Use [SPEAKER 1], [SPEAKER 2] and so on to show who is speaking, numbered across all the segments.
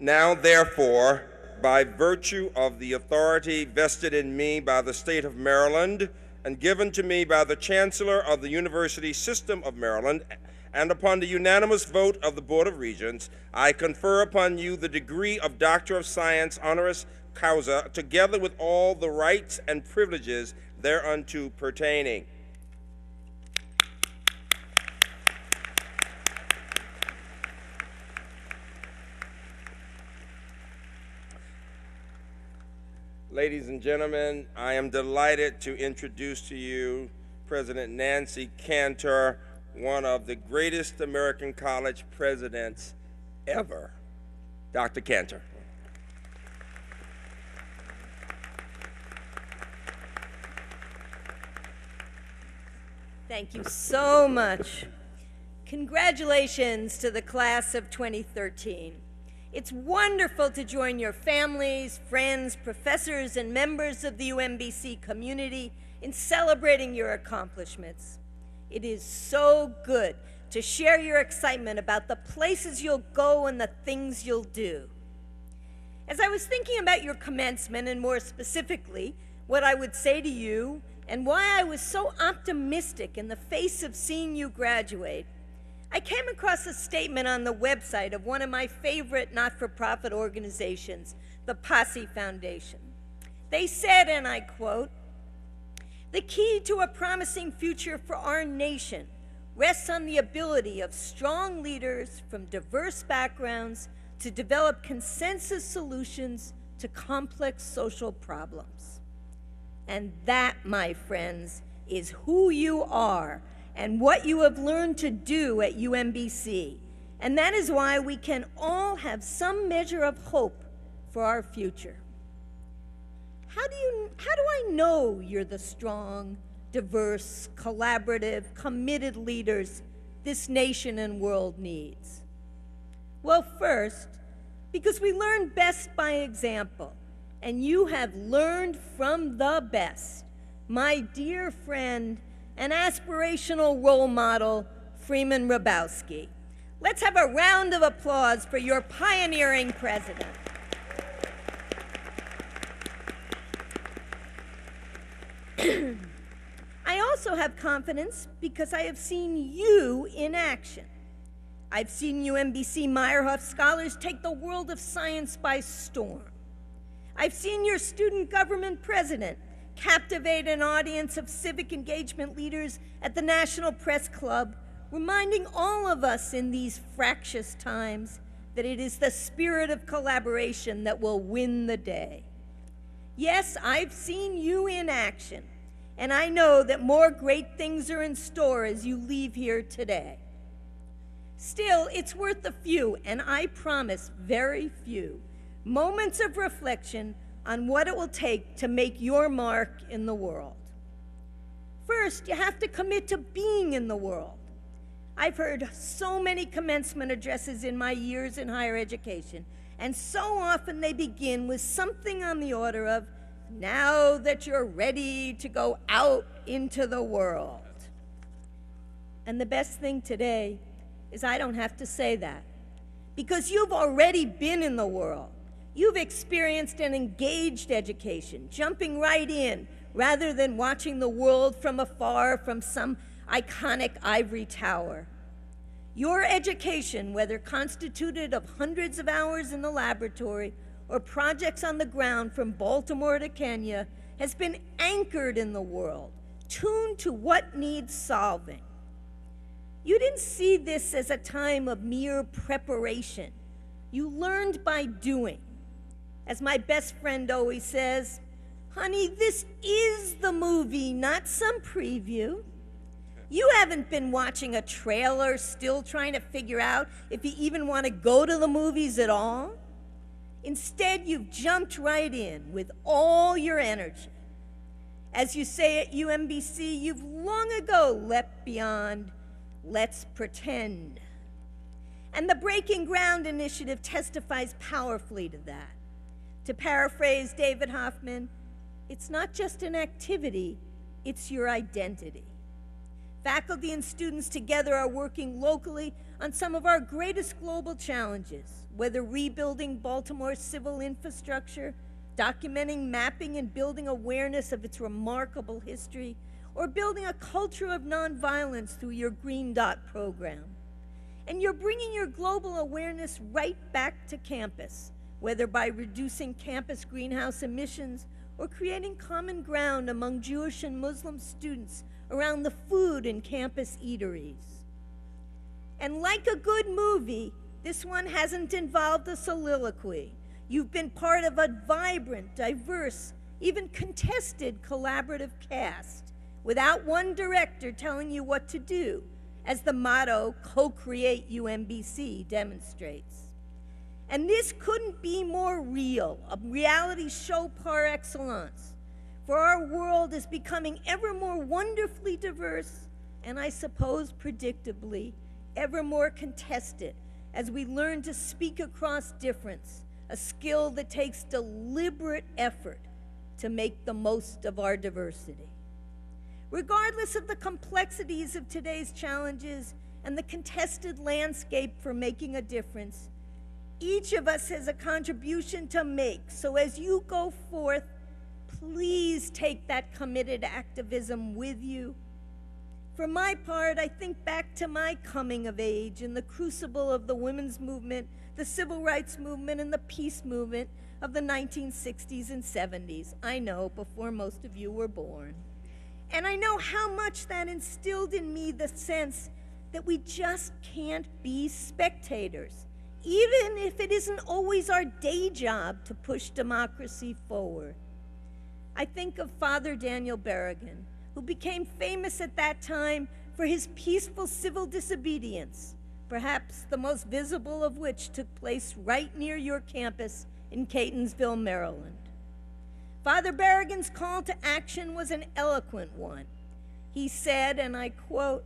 [SPEAKER 1] Now, therefore, by virtue of the authority vested in me by the state of Maryland and given to me by the Chancellor of the University System of Maryland, and upon the unanimous vote of the Board of Regents, I confer upon you the degree of Doctor of Science honoris causa, together with all the rights and privileges thereunto pertaining. Ladies and gentlemen, I am delighted to introduce to you President Nancy Cantor, one of the greatest American college presidents ever. Dr. Cantor.
[SPEAKER 2] Thank you so much. Congratulations to the class of 2013. It's wonderful to join your families, friends, professors, and members of the UMBC community in celebrating your accomplishments. It is so good to share your excitement about the places you'll go and the things you'll do. As I was thinking about your commencement, and more specifically, what I would say to you and why I was so optimistic in the face of seeing you graduate, I came across a statement on the website of one of my favorite not-for-profit organizations, the Posse Foundation. They said, and I quote, "The key to a promising future for our nation rests on the ability of strong leaders from diverse backgrounds to develop consensus solutions to complex social problems." And that, my friends, is who you are and what you have learned to do at UMBC. And that is why we can all have some measure of hope for our future. How do I know you're the strong, diverse, collaborative, committed leaders this nation and world needs? Well, first, because we learn best by example, and you have learned from the best. My dear friend and aspirational role model, Freeman Hrabowski. Let's have a round of applause for your pioneering president. I also have confidence because I have seen you in action. I've seen UMBC Meyerhoff scholars take the world of science by storm. I've seen your student government president captivate an audience of civic engagement leaders at the National Press Club, reminding all of us in these fractious times that it is the spirit of collaboration that will win the day. Yes, I've seen you in action, and I know that more great things are in store as you leave here today. Still, it's worth a few, and I promise very few, moments of reflection on what it will take to make your mark in the world. First, you have to commit to being in the world. I've heard so many commencement addresses in my years in higher education, and so often they begin with something on the order of, "Now that you're ready to go out into the world." And the best thing today is I don't have to say that, because you've already been in the world. You've experienced an engaged education, jumping right in rather than watching the world from afar from some iconic ivory tower. Your education, whether constituted of hundreds of hours in the laboratory or projects on the ground from Baltimore to Kenya, has been anchored in the world, tuned to what needs solving. You didn't see this as a time of mere preparation. You learned by doing. As my best friend always says, "Honey, this is the movie, not some preview." You haven't been watching a trailer, still trying to figure out if you even want to go to the movies at all. Instead, you've jumped right in with all your energy. As you say at UMBC, you've long ago leapt beyond, "Let's pretend." And the Breaking Ground initiative testifies powerfully to that. To paraphrase David Hoffman, it's not just an activity, it's your identity. Faculty and students together are working locally on some of our greatest global challenges, whether rebuilding Baltimore's civil infrastructure, documenting, mapping, and building awareness of its remarkable history, or building a culture of nonviolence through your Green Dot program. And you're bringing your global awareness right back to campus, whether by reducing campus greenhouse emissions or creating common ground among Jewish and Muslim students around the food in campus eateries. And like a good movie, this one hasn't involved a soliloquy. You've been part of a vibrant, diverse, even contested collaborative cast without one director telling you what to do, as the motto, co-create UMBC, demonstrates. And this couldn't be more real, a reality show par excellence, for our world is becoming ever more wonderfully diverse, and I suppose predictably, ever more contested as we learn to speak across difference, a skill that takes deliberate effort to make the most of our diversity. Regardless of the complexities of today's challenges and the contested landscape for making a difference, each of us has a contribution to make. So as you go forth, please take that committed activism with you. For my part, I think back to my coming of age in the crucible of the women's movement, the civil rights movement, and the peace movement of the 1960s and 70s. I know, before most of you were born. And I know how much that instilled in me the sense that we just can't be spectators, even if it isn't always our day job to push democracy forward. I think of Father Daniel Berrigan, who became famous at that time for his peaceful civil disobedience, perhaps the most visible of which took place right near your campus in Catonsville, Maryland. Father Berrigan's call to action was an eloquent one. He said, and I quote,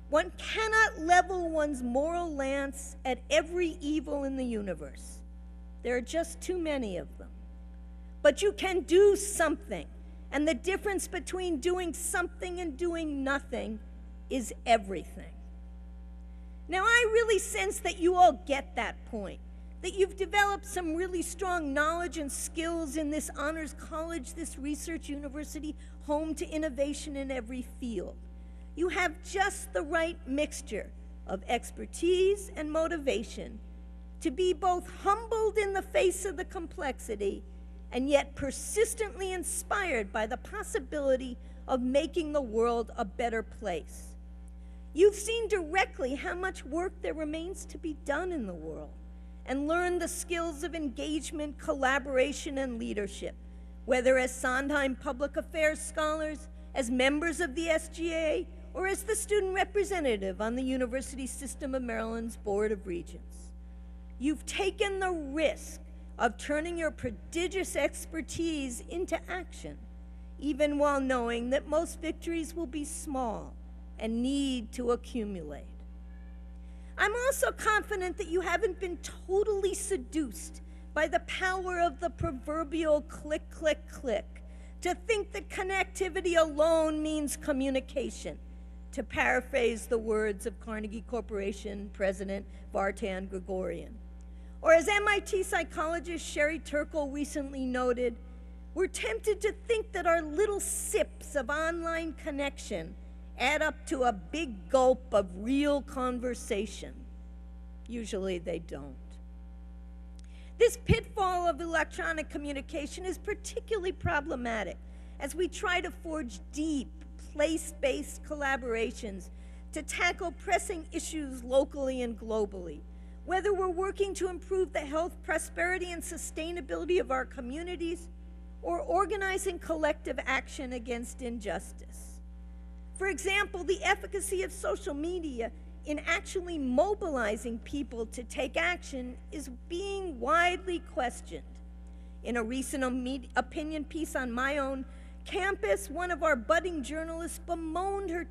[SPEAKER 2] "One cannot level one's moral lance at every evil in the universe. There are just too many of them. But you can do something, and the difference between doing something and doing nothing is everything." Now, I really sense that you all get that point, that you've developed some really strong knowledge and skills in this honors college, this research university, home to innovation in every field. You have just the right mixture of expertise and motivation to be both humbled in the face of the complexity and yet persistently inspired by the possibility of making the world a better place. You've seen directly how much work there remains to be done in the world and learned the skills of engagement, collaboration, and leadership, whether as Sondheim Public Affairs scholars, as members of the SGA, or as the student representative on the University System of Maryland's Board of Regents. You've taken the risk of turning your prodigious expertise into action, even while knowing that most victories will be small and need to accumulate. I'm also confident that you haven't been totally seduced by the power of the proverbial click, click, click, to think that connectivity alone means communication, to paraphrase the words of Carnegie Corporation President Vartan Gregorian. Or as MIT psychologist Sherry Turkle recently noted, we're tempted to think that our little sips of online connection add up to a big gulp of real conversation. Usually they don't. This pitfall of electronic communication is particularly problematic as we try to forge deep, place-based collaborations to tackle pressing issues locally and globally, whether we're working to improve the health, prosperity, and sustainability of our communities, or organizing collective action against injustice. For example, the efficacy of social media in actually mobilizing people to take action is being widely questioned. In a recent opinion piece on my own campus, one of our budding journalists bemoaned her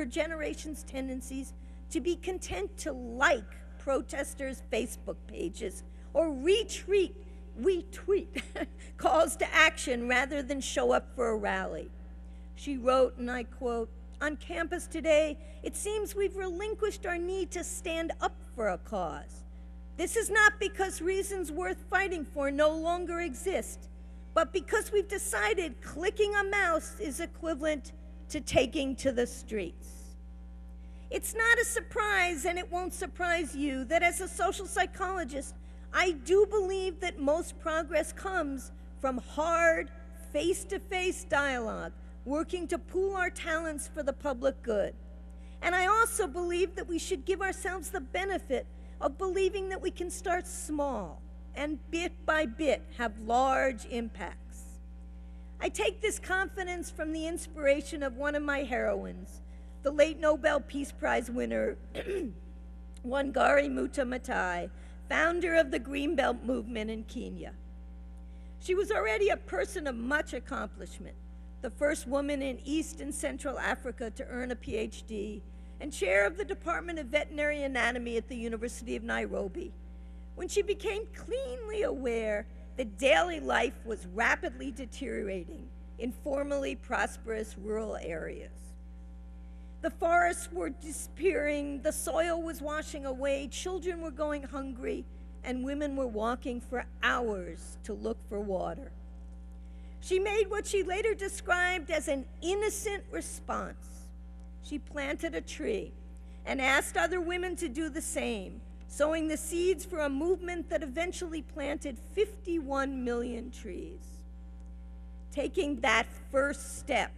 [SPEAKER 2] generation's tendencies to be content to like protesters' Facebook pages or retweet calls to action rather than show up for a rally. She wrote, and I quote, On campus today, it seems we've relinquished our need to stand up for a cause. This is not because reasons worth fighting for no longer exist, but because we've decided clicking a mouse is equivalent to taking to the streets. It's not a surprise, and it won't surprise you, that as a social psychologist, I do believe that most progress comes from hard, face-to-face dialogue, working to pool our talents for the public good. And I also believe that we should give ourselves the benefit of believing that we can start small and bit by bit have large impacts. I take this confidence from the inspiration of one of my heroines, the late Nobel Peace Prize winner, Wangari Maathai, founder of the Greenbelt movement in Kenya. She was already a person of much accomplishment, the first woman in East and Central Africa to earn a PhD, and chair of the Department of Veterinary Anatomy at the University of Nairobi, when she became keenly aware that daily life was rapidly deteriorating in formerly prosperous rural areas. The forests were disappearing, the soil was washing away, children were going hungry, and women were walking for hours to look for water. She made what she later described as an innocent response. She planted a tree and asked other women to do the same, sowing the seeds for a movement that eventually planted 51 million trees. Taking that first step,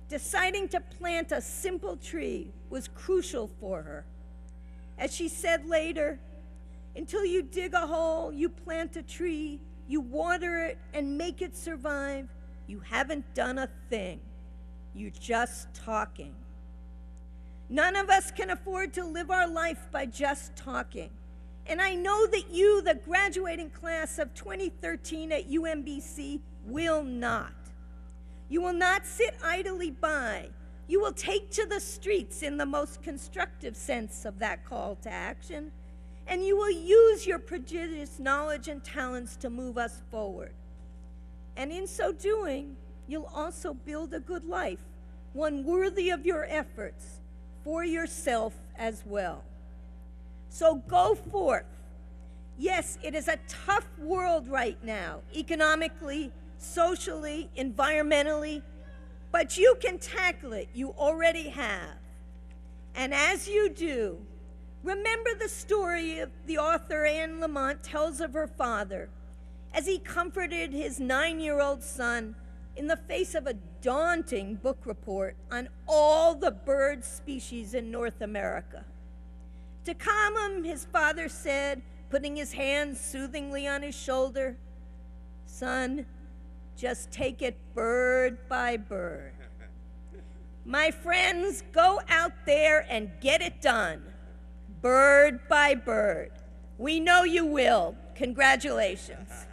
[SPEAKER 2] deciding to plant a simple tree, was crucial for her. As she said later, until you dig a hole, you plant a tree, you water it and make it survive, you haven't done a thing. You're just talking. None of us can afford to live our life by just talking. And I know that you, the graduating class of 2013 at UMBC, will not. You will not sit idly by. You will take to the streets in the most constructive sense of that call to action, and you will use your prodigious knowledge and talents to move us forward. And in so doing, you'll also build a good life, one worthy of your efforts, for yourself as well. So go forth. Yes, it is a tough world right now, economically, socially, environmentally, but you can tackle it. You already have. And as you do, remember the story of the author Anne Lamott tells of her father as he comforted his 9-year-old son in the face of a daunting book report on all the bird species in North America. To calm him, his father said, putting his hand soothingly on his shoulder, "Son, just take it bird by bird." My friends, go out there and get it done, bird by bird. We know you will. Congratulations.